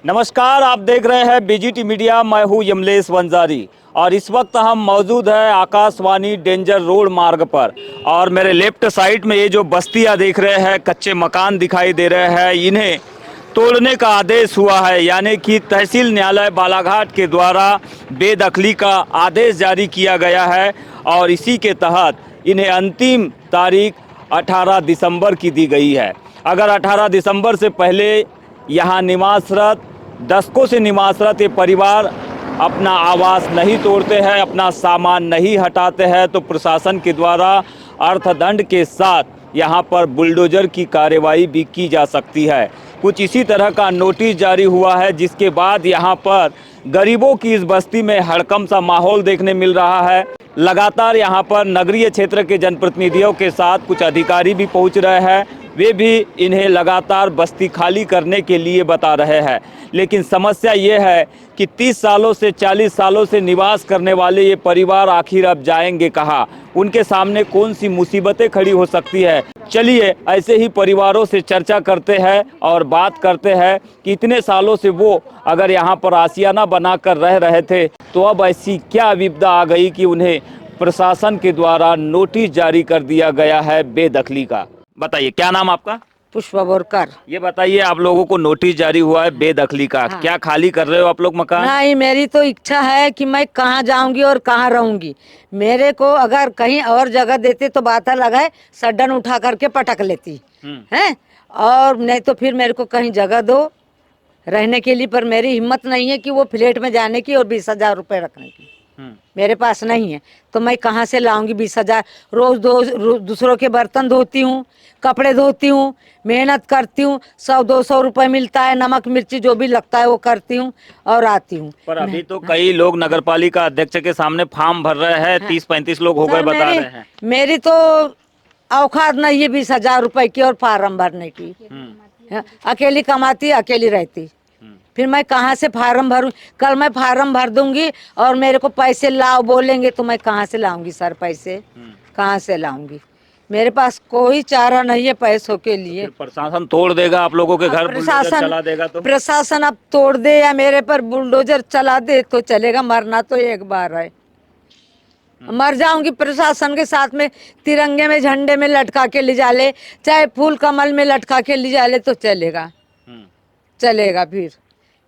नमस्कार, आप देख रहे हैं बीजीटी मीडिया। मैं हूं यमलेश वंजारी और इस वक्त हम मौजूद हैं आकाशवाणी डेंजर रोड मार्ग पर। और मेरे लेफ्ट साइड में ये जो बस्तियां देख रहे हैं, कच्चे मकान दिखाई दे रहे हैं, इन्हें तोड़ने का आदेश हुआ है। यानी कि तहसील न्यायालय बालाघाट के द्वारा बेदखली का आदेश जारी किया गया है और इसी के तहत इन्हें अंतिम तारीख 18 दिसंबर की दी गई है। अगर 18 दिसंबर से पहले यहाँ निवासरत दशकों से निवासरत ये परिवार अपना आवास नहीं तोड़ते हैं, अपना सामान नहीं हटाते हैं, तो प्रशासन के द्वारा अर्थदंड के साथ यहाँ पर बुलडोजर की कार्रवाई भी की जा सकती है। कुछ इसी तरह का नोटिस जारी हुआ है, जिसके बाद यहाँ पर गरीबों की इस बस्ती में हड़कंप सा माहौल देखने मिल रहा है। लगातार यहाँ पर नगरीय क्षेत्र के जनप्रतिनिधियों के साथ कुछ अधिकारी भी पहुँच रहे हैं, वे भी इन्हें लगातार बस्ती खाली करने के लिए बता रहे हैं। लेकिन समस्या ये है कि 30 सालों से 40 सालों से निवास करने वाले ये परिवार आखिर अब जाएंगे कहाँ? उनके सामने कौन सी मुसीबतें खड़ी हो सकती है? चलिए ऐसे ही परिवारों से चर्चा करते हैं और बात करते हैं कि इतने सालों से वो अगर यहाँ पर आशियाना बनाकर रह रहे थे, तो अब ऐसी क्या विपदा आ गई कि उन्हें प्रशासन के द्वारा नोटिस जारी कर दिया गया है बेदखली का। बताइए, क्या नाम आपका? पुष्पा बोरकर। ये बताइए, आप लोगों को नोटिस जारी हुआ है बेदखली का। हाँ। क्या खाली कर रहे हो आप लोग मकान? नहीं, मेरी तो इच्छा है कि मैं कहाँ जाऊंगी और कहाँ रहूंगी। मेरे को अगर कहीं और जगह देते तो बात अलग है, सडन उठा करके पटक लेती हैं, और नहीं तो फिर मेरे को कहीं जगह दो रहने के लिए। पर मेरी हिम्मत नहीं है कि वो फ्लैट में जाने की और 20,000 रुपये रखने की मेरे पास नहीं है। तो मैं कहाँ से लाऊंगी 20,000? रोज दूसरों के बर्तन धोती हूँ, कपड़े धोती हूँ, मेहनत करती हूँ, 100-200 रुपए मिलता है, नमक मिर्ची जो भी लगता है वो करती हूँ और आती हूँ। पर अभी तो कई लोग नगरपालिका अध्यक्ष के सामने फॉर्म भर रहे हैं। 30-35 लोग हो गए बता रहे हैं। मेरी तो औकात नहीं है 20,000 रुपए की और फार्म भरने की। अकेली कमाती, अकेली रहती, फिर मैं कहाँ से फार्म भरूं? कल मैं फार्म भर दूंगी और मेरे को पैसे लाओ बोलेंगे तो मैं कहाँ से लाऊंगी सर? पैसे कहाँ से लाऊंगी? मेरे पास कोई चारा नहीं है पैसों के लिए। प्रशासन तोड़ देगा आप लोगों के घर, बुलडोजर चला देगा तो? प्रशासन अब तोड़ दे या मेरे पर बुलडोजर चला दे तो चलेगा। मरना तो एक बार है, मर जाऊंगी प्रशासन के साथ में। तिरंगे में, झंडे में लटका के ले जा ले, चाहे फूल कमल में लटका के ले जा ले तो चलेगा। चलेगा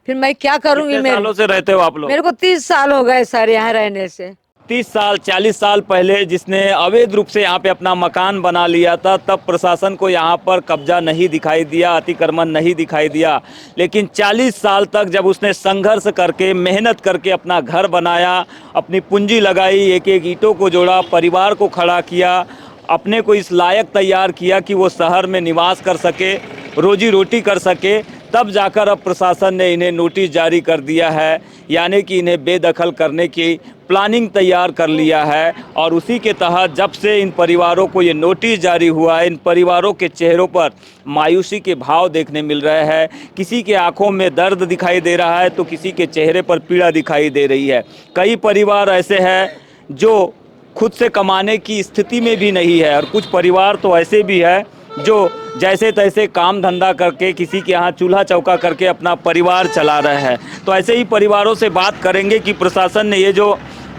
फिर मैं क्या करूंगी? कितने सालों से रहते हो आप लोग? मेरे को 30 साल हो गए सर यहाँ रहने से। 30 साल 40 साल पहले जिसने अवैध रूप से यहाँ पे अपना मकान बना लिया था, तब प्रशासन को यहाँ पर कब्जा नहीं दिखाई दिया, अतिक्रमण नहीं दिखाई दिया। लेकिन 40 साल तक जब उसने संघर्ष करके, मेहनत करके अपना घर बनाया, अपनी पूंजी लगाई, एक एक ईंटों को जोड़ा, परिवार को खड़ा किया, अपने को इस लायक तैयार किया कि वो शहर में निवास कर सके, रोजी रोटी कर सके, तब जाकर अब प्रशासन ने इन्हें नोटिस जारी कर दिया है। यानी कि इन्हें बेदखल करने की प्लानिंग तैयार कर लिया है। और उसी के तहत जब से इन परिवारों को ये नोटिस जारी हुआ है, इन परिवारों के चेहरों पर मायूसी के भाव देखने मिल रहे हैं। किसी के आंखों में दर्द दिखाई दे रहा है तो किसी के चेहरे पर पीड़ा दिखाई दे रही है। कई परिवार ऐसे हैं जो खुद से कमाने की स्थिति में भी नहीं है, और कुछ परिवार तो ऐसे भी है जो जैसे तैसे काम धंधा करके, किसी के यहाँ चूल्हा चौका करके अपना परिवार चला रहे हैं। तो ऐसे ही परिवारों से बात करेंगे कि प्रशासन ने ये जो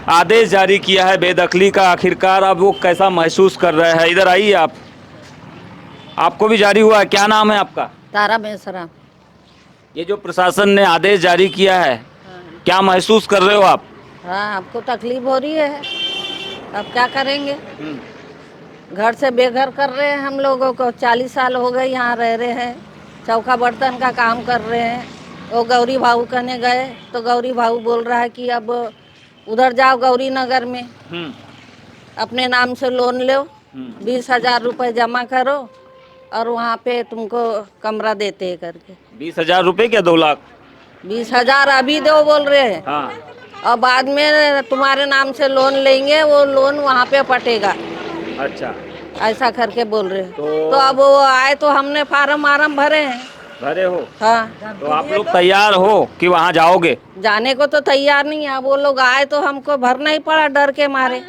आदेश जारी किया है बेदखली का, आखिरकार अब वो कैसा महसूस कर रहे हैं। इधर आइए आप, आपको भी जारी हुआ है। क्या नाम है आपका? तारा बेसरा। ये जो प्रशासन ने आदेश जारी किया है, क्या महसूस कर रहे हो आप? हाँ, आपको तकलीफ हो रही है, अब क्या करेंगे? घर से बेघर कर रहे हैं हम लोगों को। 40 साल हो गए यहाँ रह रहे हैं, चौका बर्तन का काम कर रहे हैं। वो गौरी भाऊ कहने गए तो गौरी भाऊ बोल रहा है कि अब उधर जाओ गौरी नगर में, अपने नाम से लोन लो, 20,000 रुपये जमा करो और वहाँ पे तुमको कमरा देते हैं करके। 20,000 रुपये क्या 2 लाख? 20,000 अभी दो बोल रहे हैं। हाँ। और बाद में तुम्हारे नाम से लोन लेंगे, वो लोन वहाँ पे पटेगा। अच्छा, ऐसा करके बोल रहे हैं। तो अब वो आए तो हमने फार्म भरे हैं। भरे हो? हाँ। तो आप लोग तैयार हो कि वहाँ जाओगे? जाने को तो तैयार नहीं है, वो लोग आए तो हमको भरना ही पड़ा डर के मारे।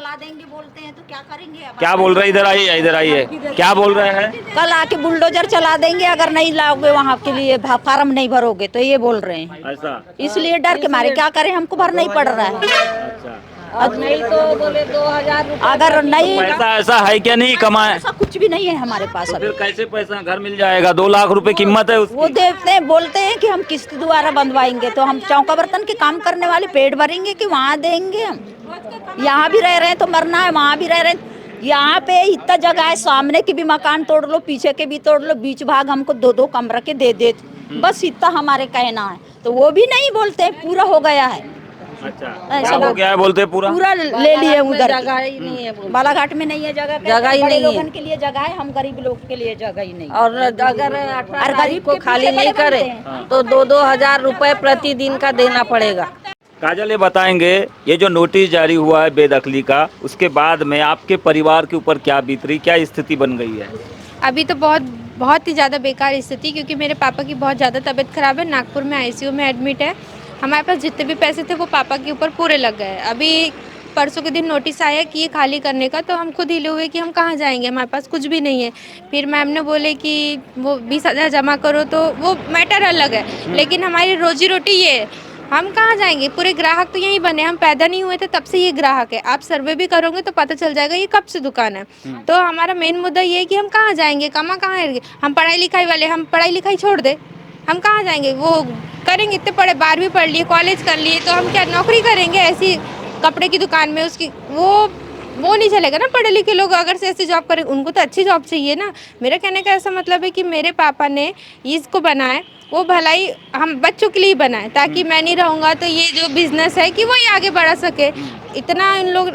चला देंगे बोलते हैं तो क्या करेंगे अब? क्या बोल रहे हैं? इधर आइए, क्या बोल रहे हैं? कल आके बुलडोजर चला देंगे अगर नहीं लाओगे वहाँ के लिए फार्म नहीं भरोगे तो, ये बोल रहे हैं। ऐसा? इसलिए डर के मारे क्या करें, हमको भरना ही पड़ रहा है। अच्छा, अब नहीं तो बोले 2000 रुपये अगर नहीं पैसा ऐसा है क्या नहीं कमाए? ऐसा कुछ भी नहीं है हमारे पास तो अभी। फिर कैसे पैसा घर मिल जाएगा? 2 लाख रुपए कीमत है वो उसकी। देखते हैं, बोलते हैं कि हम किस्त द्वारा बंधवाएंगे, तो हम चौका बर्तन के काम करने वाले पेट भरेंगे कि वहाँ देंगे? हम यहाँ भी रह रहे हैं तो मरना है, वहाँ भी रह रहे हैं। यहाँ पे इतना जगह है, सामने के भी मकान तोड़ लो, पीछे के भी तोड़ लो, बीच भाग हमको 2-2 कमरा के दे बस इतना हमारे कहना है। तो वो भी नहीं बोलते हैं, पूरा हो गया है। अच्छा, ऐसा क्या हो गया है बोलते पूरा? पूरा ले लिए उधर की। जगह ही नहीं है बोलते। बालाघाट में नहीं है जगह, जगह ही बड़े नहीं है। लोगन के लिए जगह है, हम गरीब लोग के लिए जगह ही नहीं। और अगर 18 तारीख को के खाली पीछे नहीं बड़े करे बनते हैं। तो 2-2 हजार रुपए प्रतिदिन का देना पड़ेगा। काजल, ये बताएंगे, ये जो नोटिस जारी हुआ है बेदखली का, उसके बाद में आपके परिवार के ऊपर क्या बीत रही, क्या स्थिति बन गई है? अभी तो बहुत ही ज़्यादा बेकार स्थिति, क्योंकि मेरे पापा की बहुत ज़्यादा तबीयत ख़राब है, नागपुर में आईसीयू में एडमिट है। हमारे पास जितने भी पैसे थे वो पापा के ऊपर पूरे लग गए। अभी परसों के दिन नोटिस आया कि ये खाली करने का, तो हम खुद हिले हुए कि हम कहाँ जाएंगे, हमारे पास कुछ भी नहीं है। फिर मैम ने बोले कि वो 20,000 जमा करो, तो वो मैटर अलग है, लेकिन हमारी रोजी रोटी ये है, हम कहाँ जाएंगे? पूरे ग्राहक तो यहीं बने, हम पैदा नहीं हुए थे तब से ये ग्राहक है। आप सर्वे भी करोगे तो पता चल जाएगा ये कब से दुकान है। तो हमारा मेन मुद्दा ये है कि हम कहाँ जाएंगे, कहाँ रहेंगे? हम पढ़ाई लिखाई वाले, हम पढ़ाई लिखाई छोड़ दे, हम कहाँ जाएंगे? वो करेंगे, इतने पढ़े, 12वीं पढ़ लिए, कॉलेज कर लिए, तो हम क्या नौकरी करेंगे ऐसी कपड़े की दुकान में? उसकी वो नहीं चलेगा ना। पढ़े लिखे लोग अगर से ऐसी जॉब करें, उनको तो अच्छी जॉब चाहिए ना। मेरा कहने का ऐसा मतलब है कि मेरे पापा ने इसको बनाए, वो भलाई हम बच्चों के लिए बनाए, ताकि मैं नहीं रहूँगा तो ये जो बिजनेस है कि वही आगे बढ़ा सके। इतना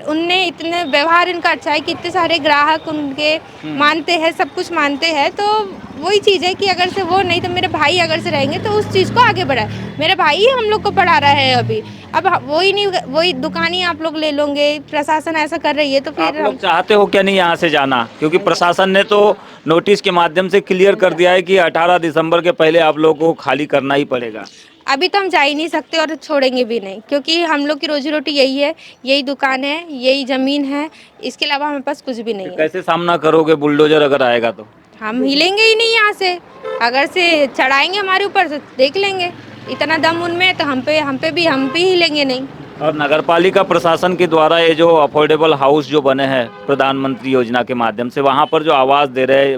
उनने इतने व्यवहार इनका अच्छा है कि इतने सारे ग्राहक उनके मानते हैं, सब कुछ मानते हैं। तो वही चीज़ है कि अगर से वो नहीं तो मेरे भाई अगर से रहेंगे तो उस चीज़ को आगे बढ़ाए। मेरा भाई ही हम लोग को पढ़ा रहा है अभी। अब वही नहीं, वही दुकान ही आप लोग ले लोगे, प्रशासन ऐसा कर रही है तो आप फिर लोग चाहते हो क्या नहीं यहाँ से जाना? क्योंकि प्रशासन ने तो नोटिस के माध्यम से क्लियर कर दिया है कि 18 दिसंबर के पहले आप लोगों को खाली करना ही पड़ेगा। अभी तो हम जा ही नहीं सकते और छोड़ेंगे भी नहीं, क्योंकि हम लोग की रोजी रोटी यही है, यही दुकान है, यही ज़मीन है, इसके अलावा हमारे पास कुछ भी नहीं है। कैसे सामना करोगे बुलडोजर अगर आएगा तो? हम हिलेंगे ही नहीं यहाँ से। अगर से चढ़ाएंगे हमारे ऊपर तो देख लेंगे, इतना दम उनमें है तो हम भी हिलेंगे नहीं। और नगरपालिका प्रशासन के द्वारा ये जो अफोर्डेबल हाउस जो बने हैं प्रधानमंत्री योजना के माध्यम से, वहाँ पर जो आवास दे रहे हैं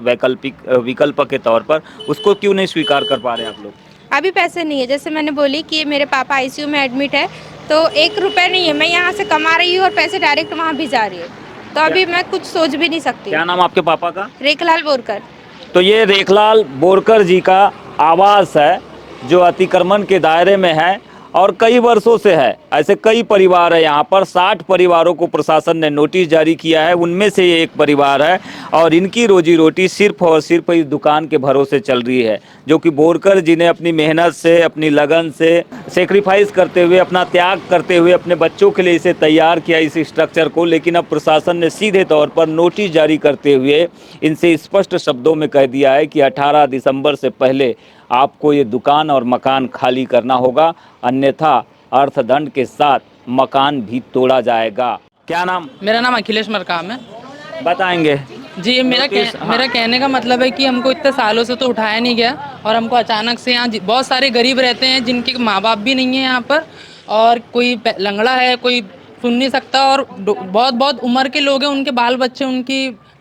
विकल्प के तौर पर, उसको क्यों नहीं स्वीकार कर पा रहे आप लोग? अभी पैसे नहीं है, जैसे मैंने बोली कि मेरे पापा आईसीयू में एडमिट है, तो 1 रुपया नहीं है। मैं यहाँ से कमा रही हूँ और पैसे डायरेक्ट वहाँ भी जा रही है, तो अभी मैं कुछ सोच भी नहीं सकती। क्या नाम आपके पापा का? रेखलाल बोरकर। तो ये रेखलाल बोरकर जी का आवास है जो अतिक्रमण के दायरे में है और कई वर्षों से है। ऐसे कई परिवार है यहाँ पर, 60 परिवारों को प्रशासन ने नोटिस जारी किया है, उनमें से ये एक परिवार है और इनकी रोजी रोटी सिर्फ और सिर्फ इस दुकान के भरोसे चल रही है, जो कि बोरकर जी ने अपनी मेहनत से, अपनी लगन से, सेक्रीफाइस करते हुए, अपना त्याग करते हुए अपने बच्चों के लिए इसे तैयार किया, इस स्ट्रक्चर को। लेकिन अब प्रशासन ने सीधे तौर पर नोटिस जारी करते हुए इनसे स्पष्ट शब्दों में कह दिया है कि 18 दिसंबर से पहले आपको ये दुकान और मकान खाली करना होगा, अन्यथा अर्थदंड के साथ मकान भी तोड़ा जाएगा। क्या नाम? मेरा नाम अखिलेश मरकाम है। बताएंगे जी, मेरा कहने का मतलब है कि हमको इतने सालों से तो उठाया नहीं गया और हमको अचानक से यहाँ बहुत सारे गरीब रहते हैं जिनके माँ बाप भी नहीं है यहाँ पर, और कोई लंगड़ा है, कोई सुन नहीं सकता, और बहुत उम्र के लोग हैं, उनके बाल बच्चे,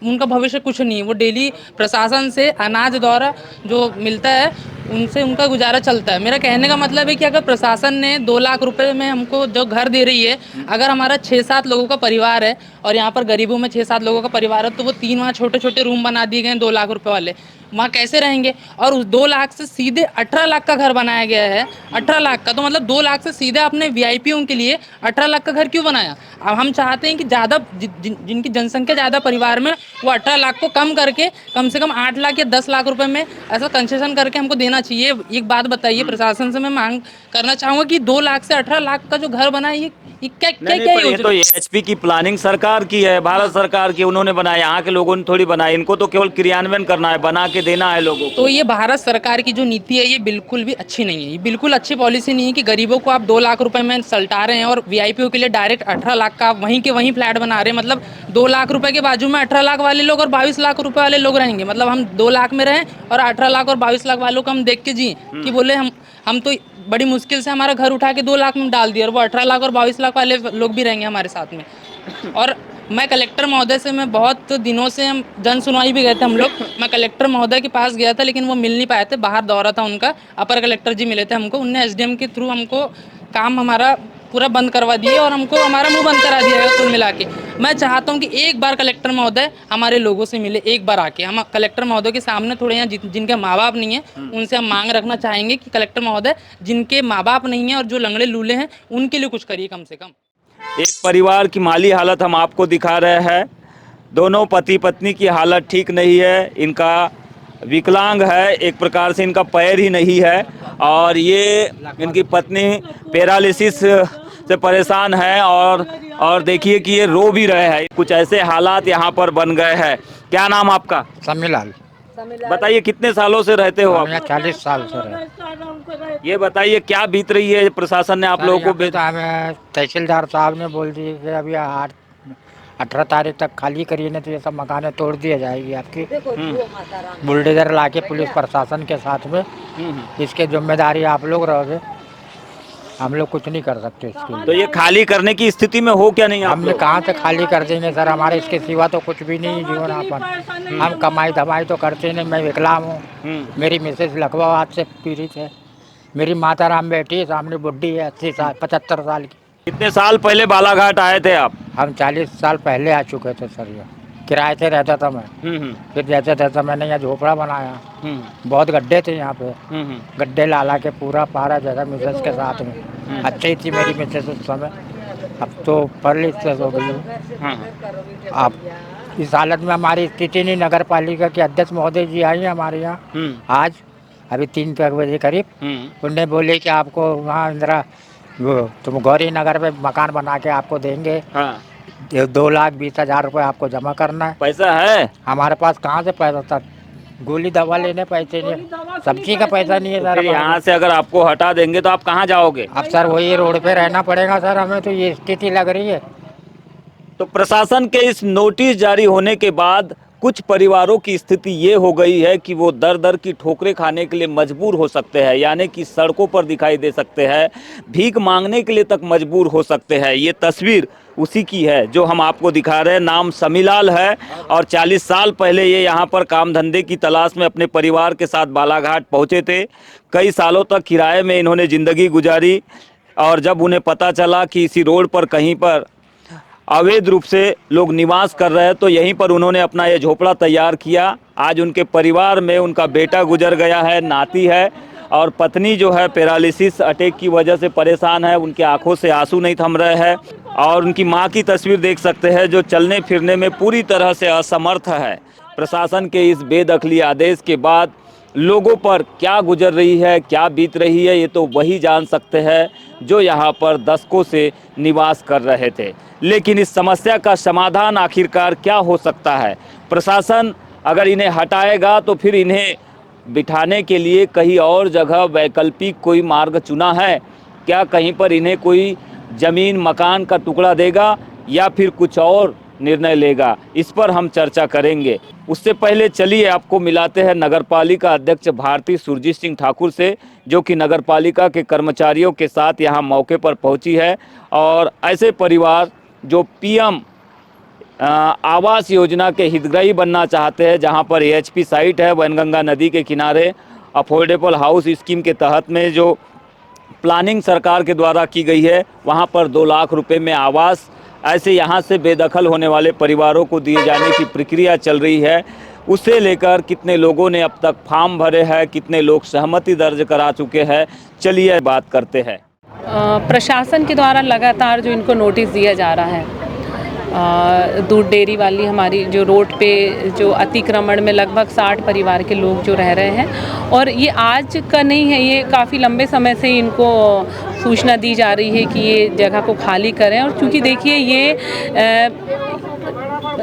उनका भविष्य कुछ नहीं है। वो डेली प्रशासन से अनाज द्वारा जो मिलता है उनसे उनका गुजारा चलता है। मेरा कहने का मतलब है कि अगर प्रशासन ने 2 लाख रुपए में हमको जो घर दे रही है, अगर हमारा 6-7 लोगों का परिवार है और यहाँ पर गरीबों में 6-7 लोगों का परिवार है, तो वो 3 वहाँ छोटे रूम बना दिए गए 2 लाख रुपए वाले, वहाँ कैसे रहेंगे? और उस 2 लाख से सीधे 18 लाख का घर बनाया गया है। 18 लाख का, तो मतलब 2 लाख से सीधे आपने वीआईपीओं के लिए 18 लाख का घर क्यों बनाया? अब हम चाहते हैं कि ज़्यादा जिनकी जनसंख्या ज़्यादा परिवार में, वो 18 लाख को कम करके कम से कम 8 लाख या 10 लाख रुपए में ऐसा कंसेशन करके हमको देना चाहिए। एक बात बताइए, प्रशासन से मैं मांग करना चाहूँगा कि 2 लाख से 18 लाख का जो घर बना है, ये ये क्या क्या नहीं, क्या पर ये योजना? तो एचपी की प्लानिंग सरकार की है, भारत सरकार की, उन्होंने बनाया, यहाँ के लोगों ने थोड़ी बनाई। इनको तो केवल क्रियान्वयन करना है, बना के देना है लोगों को। तो ये भारत सरकार की जो नीति है ये बिल्कुल भी अच्छी नहीं है, ये बिल्कुल अच्छी पॉलिसी नहीं है कि गरीबों को आप 2 लाख रुपए में सलटा रहे हैं और वीआईपीओ के लिए डायरेक्ट 18 लाख का वहीं के वहीं फ्लैट बना रहे हैं। मतलब 2 लाख रुपए के बाजू में 18 लाख वाले लोग और 22 लाख रुपए वाले लोग रहेंगे। मतलब हम 2 लाख में रहें और 18 लाख और 22 लाख वालों को हम देख के जी कि बोले हम तो बड़ी मुश्किल से हमारा घर उठा के 2 लाख में डाल दिया और वो 18 लाख और 22 लाख वाले लोग भी रहेंगे हमारे साथ में। और मैं कलेक्टर महोदय से मैं बहुत दिनों से हम जन सुनवाई भी गए थे हम लोग। मैं कलेक्टर महोदय के पास गया था लेकिन वो मिल नहीं पाए थे, बाहर दौरा था उनका। अपर कलेक्टर जी मिले थे हमको, उनने एसडीएम के थ्रू हमको काम हमारा पूरा बंद करवा दिए और हमको हमारा मुंह बंद करा दिया है कुल मिला के। मैं चाहता हूँ कि एक बार कलेक्टर महोदय हमारे लोगों से मिले, एक बार आके हम कलेक्टर महोदय के सामने थोड़े यहाँ जिनके माँ बाप नहीं है उनसे हम मांग रखना चाहेंगे कि कलेक्टर महोदय जिनके माँ बाप नहीं है और जो लंगड़े लूले हैं उनके लिए कुछ करिए कम से कम। एक परिवार की माली हालत हम आपको दिखा रहे हैं। दोनों पति पत्नी की हालत ठीक नहीं है, इनका विकलांग है, एक प्रकार से इनका पैर ही नहीं है और ये इनकी पत्नी पैरालिसिस से परेशान है और देखिए कि ये रो भी रहे हैं। कुछ ऐसे हालात यहाँ पर बन गए हैं। क्या नाम आपका? समीलाल। बताइए कितने सालों से रहते हो हम आप? यहाँ 40 साल से रहे। ये बताइए क्या बीत रही है, प्रशासन ने आप लोगों को? तो हमें तहसीलदार साहब ने बोल दिए कि अभी 18 तारीख तक खाली करिए, नहीं तो ये सब मकानें तोड़ दिया जाएगी आपकी। बुलडोजर लाके पुलिस प्रशासन के साथ में इसके जिम्मेदारी आप लोग रहोगे, हम लोग कुछ नहीं कर सकते इसके लिए। तो ये खाली करने की स्थिति में हो क्या नहीं आप हमने लोग? कहाँ से खाली कर देंगे सर, हमारे इसके सिवा तो कुछ भी नहीं जीवन यापन। हम कमाई धमाई तो करते नहीं, मैं विकलांग हूँ। मेरी मिसेज लकवात से पीड़ित है। मेरी माता राम बेटी है, सामने बुढ़ी है 80 साल 75 साल की। कितने साल पहले बालाघाट आए थे आप? हम 40 साल पहले आ चुके थे सर। ये किराए से रहता था मैं। फिर जैसे तैसे मैंने यहाँ झोपड़ा बनाया। बहुत गड्ढे थे यहाँ पे, गड्ढे ला के पूरा पारा जगह मिसेज के साथ में। अच्छी थी मेरी मिसेज उस समय, अब तो पैरालिसिस हो गई है। अब इस हालत में हमारी स्थिति नहीं। नगर पालिका के अध्यक्ष महोदय जी आई हैं हमारे यहाँ आज, अभी 3 बजे करीब। उन्होंने बोले कि आपको वहाँ इंदिरा तुम गौरी नगर में मकान बना के आपको देंगे। 2,20,000 रुपये आपको जमा करना है। पैसा है हमारे पास कहाँ से पैसा था? गोली दवा लेने पैसे नहीं, सब्जी का पैसा नहीं है सर। फिर यहाँ से अगर आपको हटा देंगे तो आप कहाँ जाओगे? अब सर वही रोड पे रहना पड़ेगा सर, हमें तो ये स्थिति लग रही है। तो प्रशासन के इस नोटिस जारी होने के बाद कुछ परिवारों की स्थिति ये हो गई है कि वो दर दर की ठोकरें खाने के लिए मजबूर हो सकते हैं, यानी कि सड़कों पर दिखाई दे सकते हैं, भीख मांगने के लिए तक मजबूर हो सकते हैं। ये तस्वीर उसी की है जो हम आपको दिखा रहे हैं। नाम समीलाल है और 40 साल पहले ये यहाँ पर काम धंधे की तलाश में अपने परिवार के साथ बालाघाट पहुँचे थे। कई सालों तक किराए में इन्होंने ज़िंदगी गुजारी और जब उन्हें पता चला कि इसी रोड पर कहीं पर अवैध रूप से लोग निवास कर रहे हैं तो यहीं पर उन्होंने अपना ये झोपड़ा तैयार किया। आज उनके परिवार में उनका बेटा गुजर गया है, नाती है और पत्नी जो है पैरालिसिस अटैक की वजह से परेशान है। उनकी आंखों से आंसू नहीं थम रहे हैं और उनकी मां की तस्वीर देख सकते हैं जो चलने फिरने में पूरी तरह से असमर्थ है। प्रशासन के इस बेदखली आदेश के बाद लोगों पर क्या गुजर रही है, क्या बीत रही है, ये तो वही जान सकते हैं जो यहाँ पर दशकों से निवास कर रहे थे। लेकिन इस समस्या का समाधान आखिरकार क्या हो सकता है? प्रशासन अगर इन्हें हटाएगा तो फिर इन्हें बिठाने के लिए कहीं और जगह वैकल्पिक कोई मार्ग चुना है क्या? कहीं पर इन्हें कोई ज़मीन मकान का टुकड़ा देगा या फिर कुछ और निर्णय लेगा? इस पर हम चर्चा करेंगे। उससे पहले चलिए आपको मिलाते हैं नगरपालिका अध्यक्ष भारती सुरजीत सिंह ठाकुर से, जो कि नगरपालिका के कर्मचारियों के साथ यहाँ मौके पर पहुँची है और ऐसे परिवार जो पीएम आवास योजना के हितग्राही बनना चाहते हैं, जहाँ पर एएचपी साइट है वैनगंगा नदी के किनारे, अफोर्डेबल हाउस स्कीम के तहत में जो प्लानिंग सरकार के द्वारा की गई है, वहाँ पर 2 लाख रुपए में आवास ऐसे यहाँ से बेदखल होने वाले परिवारों को दिए जाने की प्रक्रिया चल रही है। उसे लेकर कितने लोगों ने अब तक फॉर्म भरे हैं, कितने लोग सहमति दर्ज करा चुके हैं, चलिए बात करते हैं। प्रशासन के द्वारा लगातार जो इनको नोटिस दिया जा रहा है, दूध डेयरी वाली हमारी जो रोड पे जो अतिक्रमण में लगभग 60 परिवार के लोग जो रह रहे हैं, और ये आज का नहीं है, ये काफ़ी लंबे समय से इनको सूचना दी जा रही है कि ये जगह को खाली करें। और चूँकि देखिए ये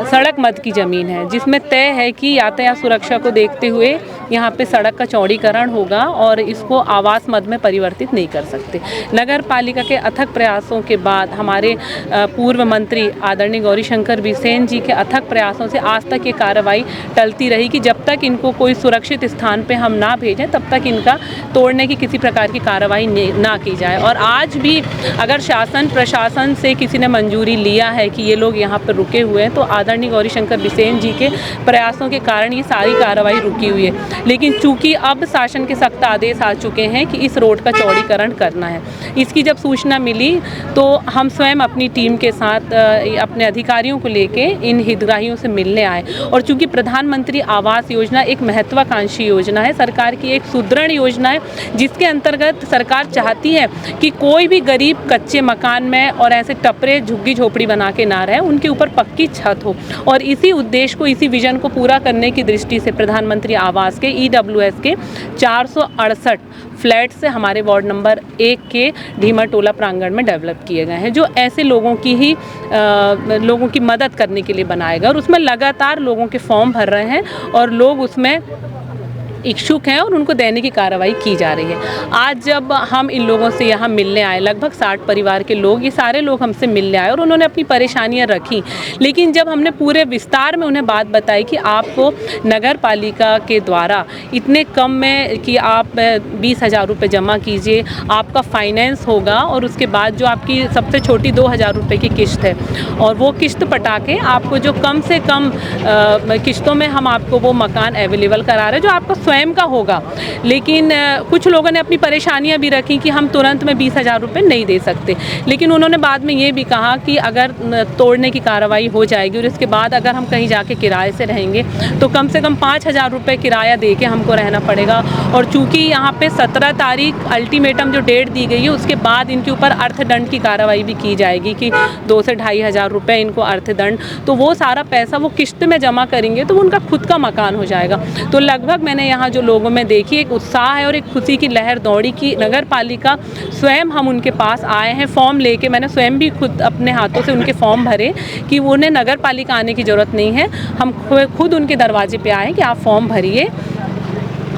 सड़क मध्य की ज़मीन है जिसमें तय है कि यातायात सुरक्षा को देखते हुए यहाँ पे सड़क का चौड़ीकरण होगा और इसको आवास मध्य में परिवर्तित नहीं कर सकते। नगर पालिका के अथक प्रयासों के बाद हमारे पूर्व मंत्री आदरणीय गौरीशंकर बिसेन जी के अथक प्रयासों से आज तक ये कार्रवाई टलती रही कि जब तक इनको कोई सुरक्षित स्थान पे हम ना भेजें तब तक इनका तोड़ने की किसी प्रकार की कार्रवाई ना की जाए। और आज भी अगर शासन प्रशासन से किसी ने मंजूरी लिया है कि ये लोग यहाँ पर रुके हुए हैं तो आदरणीय गौरीशंकर बिसेन जी के प्रयासों के कारण ये सारी कार्रवाई रुकी हुई है। लेकिन चूंकि अब शासन के सख्त आदेश आ चुके हैं कि इस रोड का चौड़ीकरण करना है, इसकी जब सूचना मिली तो हम स्वयं अपनी टीम के साथ अपने अधिकारियों को लेके इन हितग्राहियों से मिलने आए। और चूंकि प्रधानमंत्री आवास योजना एक महत्वाकांक्षी योजना है, सरकार की एक सुदृढ़ योजना है जिसके अंतर्गत सरकार चाहती है कि कोई भी गरीब कच्चे मकान में और ऐसे टपरे झुग्गी झोपड़ी बना के ना रहे, उनके ऊपर पक्की छत हो। और इसी उद्देश्य को, इसी विजन को पूरा करने की दृष्टि से प्रधानमंत्री आवास के EWS के 468 फ्लैट से हमारे वार्ड नंबर 1 के ढीमर टोला प्रांगण में डेवलप किए गए हैं, जो ऐसे लोगों की मदद करने के लिए बनाए गए। और उसमें लगातार लोगों के फॉर्म भर रहे हैं और लोग उसमें इच्छुक हैं और उनको देने की कार्रवाई की जा रही है। आज जब हम इन लोगों से यहाँ मिलने आए, लगभग 60 परिवार के लोग, ये सारे लोग हमसे मिलने आए और उन्होंने अपनी परेशानियाँ रखी। लेकिन जब हमने पूरे विस्तार में उन्हें बात बताई कि आपको नगर पालिका के द्वारा इतने कम में कि आप 20,000 रुपये जमा कीजिए, आपका फाइनेंस होगा और उसके बाद जो आपकी सबसे छोटी 2,000 रुपये की किस्त है और वो किस्त पटा के आपको जो कम से कम किस्तों में हम आपको वो मकान अवेलेबल करा रहे हैं जो आपका स्वयं का होगा। लेकिन कुछ लोगों ने अपनी परेशानियां भी रखी कि हम तुरंत में 20,000 रुपये नहीं दे सकते। लेकिन उन्होंने बाद में ये भी कहा कि अगर तोड़ने की कार्रवाई हो जाएगी और इसके बाद अगर हम कहीं जाके किराए से रहेंगे तो कम से कम 5,000 रुपये किराया दे के हमको रहना पड़ेगा। और चूँकि यहाँ पे 17 तारीख अल्टीमेटम जो डेट दी गई है उसके बाद इनके ऊपर अर्थदंड की कार्रवाई भी की जाएगी कि 2 से 2,500 रुपये इनको अर्थदंड, तो वो सारा पैसा वो किस्त में जमा करेंगे तो वो उनका खुद का मकान हो जाएगा। तो लगभग मैंने यहाँ जो लोगों में देखी एक उत्साह है और एक खुशी की लहर दौड़ी कि नगर पालिका स्वयं हम उनके पास आए हैं फॉर्म लेके। मैंने स्वयं भी खुद अपने हाथों से उनके फॉर्म भरे कि उन्हें नगर पालिका आने की ज़रूरत नहीं है, हम खुद उनके दरवाजे पे आए कि आप फॉर्म भरिए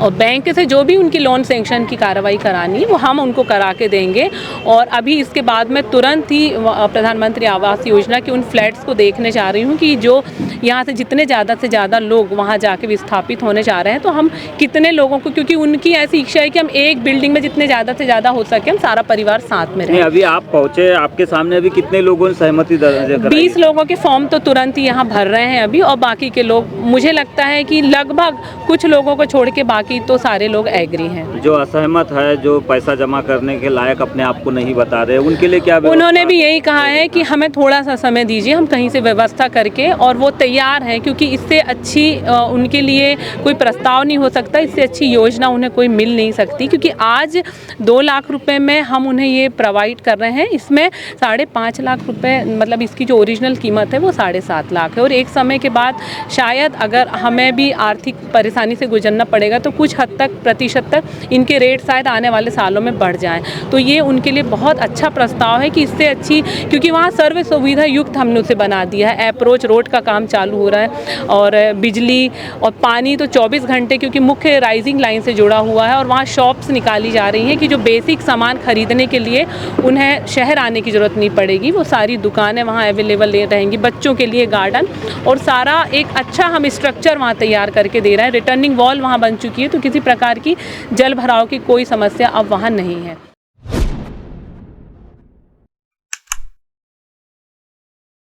और बैंक से जो भी उनकी लोन सेंक्शन की कार्रवाई करानी वो हम उनको करा के देंगे। और अभी इसके बाद मैं तुरंत ही प्रधानमंत्री आवास योजना के उन फ्लैट्स को देखने जा रही हूँ कि जो यहाँ से जितने ज़्यादा से ज़्यादा लोग वहाँ जाके विस्थापित होने जा रहे हैं तो हम कितने लोगों को, क्योंकि उनकी ऐसी इच्छा है कि हम एक बिल्डिंग में जितने ज़्यादा से ज़्यादा हो सके हम सारा परिवार साथ में रहें। अभी आप पहुँचे, आपके सामने अभी कितने लोगों ने सहमति दर्ज कराई? 20 लोगों के फॉर्म तो तुरंत ही यहाँ भर रहे हैं अभी और बाकी के लोग, मुझे लगता है कि लगभग कुछ लोगों को छोड़ के बाकी तो सारे लोग एग्री हैं। जो असहमत है, जो पैसा जमा करने के लायक अपने आप को नहीं बता रहे, उनके लिए क्या? उन्होंने भी यही कहा है कि हमें थोड़ा सा समय दीजिए, हम कहीं से व्यवस्था करके, और वो तैयार हैं क्योंकि इससे अच्छी उनके लिए कोई प्रस्ताव नहीं हो सकता, इससे अच्छी योजना उन्हें कोई मिल नहीं सकती। क्योंकि आज 2 लाख रुपए में हम उन्हें ये प्रोवाइड कर रहे हैं, इसमें 5.5 लाख रुपए, मतलब इसकी जो ओरिजिनल कीमत है वो 7.5 लाख है। और एक समय के बाद शायद अगर हमें भी आर्थिक परेशानी से गुजरना पड़ेगा तो कुछ हद तक प्रतिशत तक इनके रेट शायद आने वाले सालों में बढ़ जाएं। तो ये उनके लिए बहुत अच्छा प्रस्ताव है कि इससे अच्छी, क्योंकि वहाँ सर्व सुविधा युक्त हमने उसे बना दिया है। अप्रोच रोड का काम चालू हो रहा है और बिजली और पानी तो 24 घंटे, क्योंकि मुख्य राइजिंग लाइन से जुड़ा हुआ है। और वहाँ शॉप्स निकाली जा रही हैं कि जो बेसिक सामान खरीदने के लिए उन्हें शहर आने की ज़रूरत नहीं पड़ेगी, वो सारी दुकानें वहाँ अवेलेबल रहेंगी। बच्चों के लिए गार्डन और सारा एक अच्छा हम स्ट्रक्चर वहाँ तैयार करके दे रहे हैं। रिटर्निंग वॉल वहाँ बन चुकी है, तो किसी प्रकार की जल भराव की कोई समस्या अब वहाँ नहीं है।